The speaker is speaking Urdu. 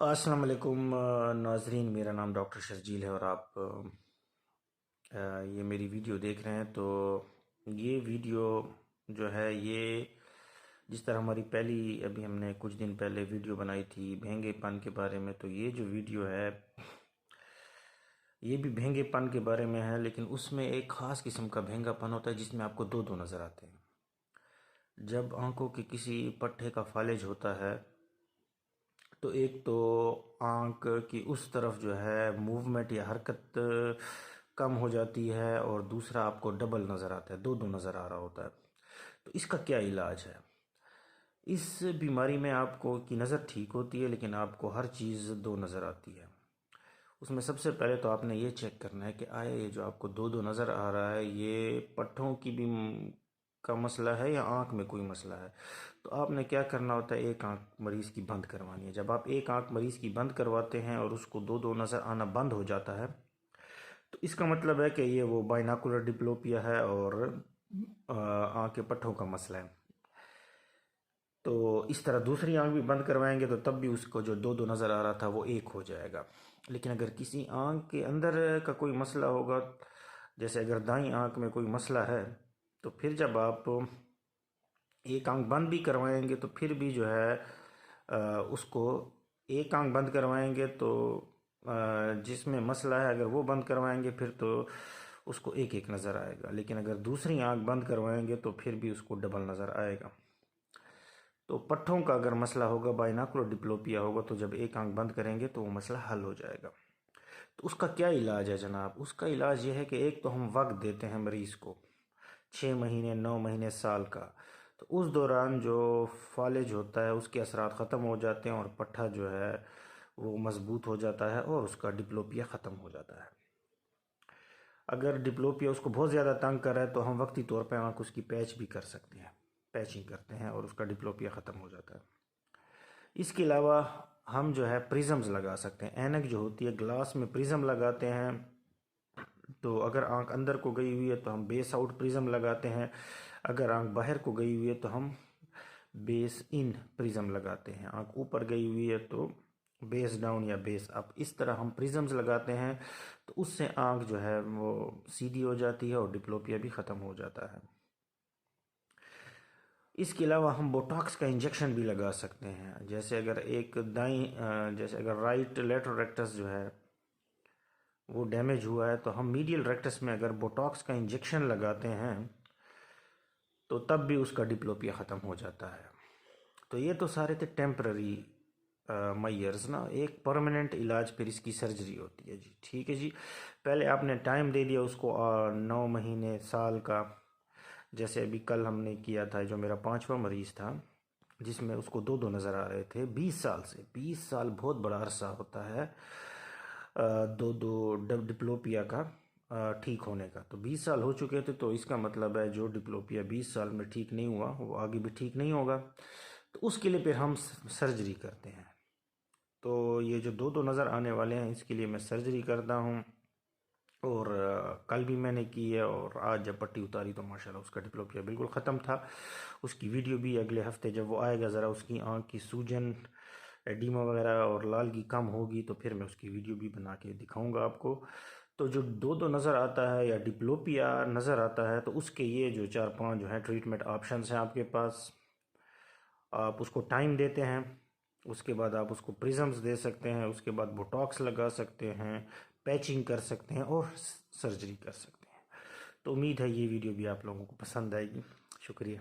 السلام علیکم ناظرین، میرا نام ڈاکٹر شرجیل ہے اور آپ یہ میری ویڈیو دیکھ رہے ہیں۔ تو یہ ویڈیو جو ہے یہ جس طرح ہماری ابھی ہم نے کچھ دن پہلے ویڈیو بنائی تھی بھینگے پن کے بارے میں، تو یہ جو ویڈیو ہے یہ بھی بھینگے پن کے بارے میں ہے، لیکن اس میں ایک خاص قسم کا بھینگا پن ہوتا ہے جس میں آپ کو دو نظر آتے ہیں۔ جب آنکھوں کے کسی پٹھے کا فالج ہوتا ہے تو ایک تو آنکھ کی اس طرف جو ہے موومنٹ یا حرکت کم ہو جاتی ہے، اور دوسرا آپ کو ڈبل نظر آتا ہے، دو نظر آ رہا ہوتا ہے۔ تو اس کا کیا علاج ہے؟ اس بیماری میں آپ کو کی نظر ٹھیک ہوتی ہے، لیکن آپ کو ہر چیز دو نظر آتی ہے۔ اس میں سب سے پہلے تو آپ نے یہ چیک کرنا ہے کہ آیا یہ جو آپ کو دو نظر آ رہا ہے یہ پٹھوں کی بھی کا مسئلہ ہے یا آنکھ میں کوئی مسئلہ ہے۔ تو آپ نے کیا کرنا ہوتا ہے، ایک آنکھ مریض کی بند کروانی ہے۔ جب آپ ایک آنکھ مریض کی بند کرواتے ہیں اور اس کو دو نظر آنا بند ہو جاتا ہے تو اس کا مطلب ہے کہ یہ وہ بائناکولر ڈپلوپیا ہے اور آنکھ کے پٹھوں کا مسئلہ ہے۔ تو اس طرح دوسری آنکھ بھی بند کروائیں گے تو تب بھی اس کو جو دو نظر آ رہا تھا وہ ایک ہو جائے گا۔ لیکن اگر کسی آنکھ کے اندر کا کوئی مسئلہ ہوگا، جیسے اگر دائیں آنکھ میں کوئی مسئلہ ہے، تو پھر جب آپ ایک آنکھ بند بھی کروائیں گے تو پھر بھی جو ہے اس کو ایک آنکھ بند کروائیں گے تو جس میں مسئلہ ہے اگر وہ بند کروائیں گے پھر تو اس کو ایک نظر آئے گا، لیکن اگر دوسری آنکھ بند کروائیں گے تو پھر بھی اس کو ڈبل نظر آئے گا۔ تو پٹھوں کا اگر مسئلہ ہوگا، بائناکولر ڈپلوپیا ہوگا، تو جب ایک آنکھ بند کریں گے تو وہ مسئلہ حل ہو جائے گا۔ تو اس کا کیا علاج ہے جناب؟ اس کا علاج یہ ہے کہ ایک تو ہم وقت دیتے ہیں مریض کو 6 مہینے 9 مہینے سال کا، تو اس دوران جو فالج ہوتا ہے اس کے اثرات ختم ہو جاتے ہیں اور پٹھا جو ہے وہ مضبوط ہو جاتا ہے اور اس کا ڈپلوپیا ختم ہو جاتا ہے۔ اگر ڈپلوپیا اس کو بہت زیادہ تنگ کر رہا ہے تو ہم وقتی طور پہ آنکھ اس کی پیچ بھی کر سکتے ہیں، پیچنگ کرتے ہیں اور اس کا ڈپلوپیا ختم ہو جاتا ہے۔ اس کے علاوہ ہم جو ہے پریزمز لگا سکتے ہیں، اینک جو ہوتی ہے گلاس میں پریزم لگاتے ہیں۔ تو اگر آنکھ اندر کو گئی ہوئی ہے تو ہم بیس آؤٹ پریزم لگاتے ہیں، اگر آنکھ باہر کو گئی ہوئی ہے تو ہم بیس ان پریزم لگاتے ہیں، آنکھ اوپر گئی ہوئی ہے تو بیس ڈاؤن یا بیس اپ، اس طرح ہم پریزمز لگاتے ہیں۔ تو اس سے آنکھ جو ہے وہ سیدھی ہو جاتی ہے اور ڈپلوپیا بھی ختم ہو جاتا ہے۔ اس کے علاوہ ہم بوٹاکس کا انجیکشن بھی لگا سکتے ہیں، جیسے اگر جیسے اگر رائٹ لیٹرل ریکٹس جو ہے وہ ڈیمیج ہوا ہے تو ہم میڈیل ریکٹس میں اگر بوٹاکس کا انجیکشن لگاتے ہیں تو تب بھی اس کا ڈپلوپیا ختم ہو جاتا ہے۔ تو یہ تو سارے تھے ٹیمپرری میئرز نا، ایک پرماننٹ علاج پھر اس کی سرجری ہوتی ہے۔ جی ٹھیک ہے جی، پہلے آپ نے ٹائم دے دیا اس کو 9 مہینے سال کا، جیسے ابھی کل ہم نے کیا تھا جو میرا 5واں مریض تھا جس میں اس کو دو نظر آ رہے تھے 20 سال سے۔ 20 سال بہت بڑا عرصہ ہوتا ہے دو ڈپلوپیا کا ٹھیک ہونے کا۔ تو 20 سال ہو چکے تھے، تو اس کا مطلب ہے جو ڈپلوپیا 20 سال میں ٹھیک نہیں ہوا وہ آگے بھی ٹھیک نہیں ہوگا، تو اس کے لیے پھر ہم سرجری کرتے ہیں۔ تو یہ جو دو نظر آنے والے ہیں اس کے لیے میں سرجری کرتا ہوں، اور کل بھی میں نے کی ہے، اور آج جب پٹی اتاری تو ماشاءاللہ اس کا ڈپلوپیا بالکل ختم تھا۔ اس کی ویڈیو بھی اگلے ہفتے جب وہ آئے گا، ذرا اس کی آنکھ کی سوجن ایڈیما وغیرہ اور لالگی کم ہوگی تو پھر میں اس کی ویڈیو بھی بنا کے دکھاؤں گا آپ کو۔ تو جو دو نظر آتا ہے یا ڈپلوپیا نظر آتا ہے تو اس کے یہ جو 4-5 جو ہیں ٹریٹمنٹ آپشنز ہیں آپ کے پاس، آپ اس کو ٹائم دیتے ہیں، اس کے بعد آپ اس کو پریزمز دے سکتے ہیں، اس کے بعد بوٹاکس لگا سکتے ہیں، پیچنگ کر سکتے ہیں اور سرجری کر سکتے ہیں۔ تو امید ہے یہ ویڈیو بھی آپ لوگوں کو پسند آئے گی۔ شکریہ۔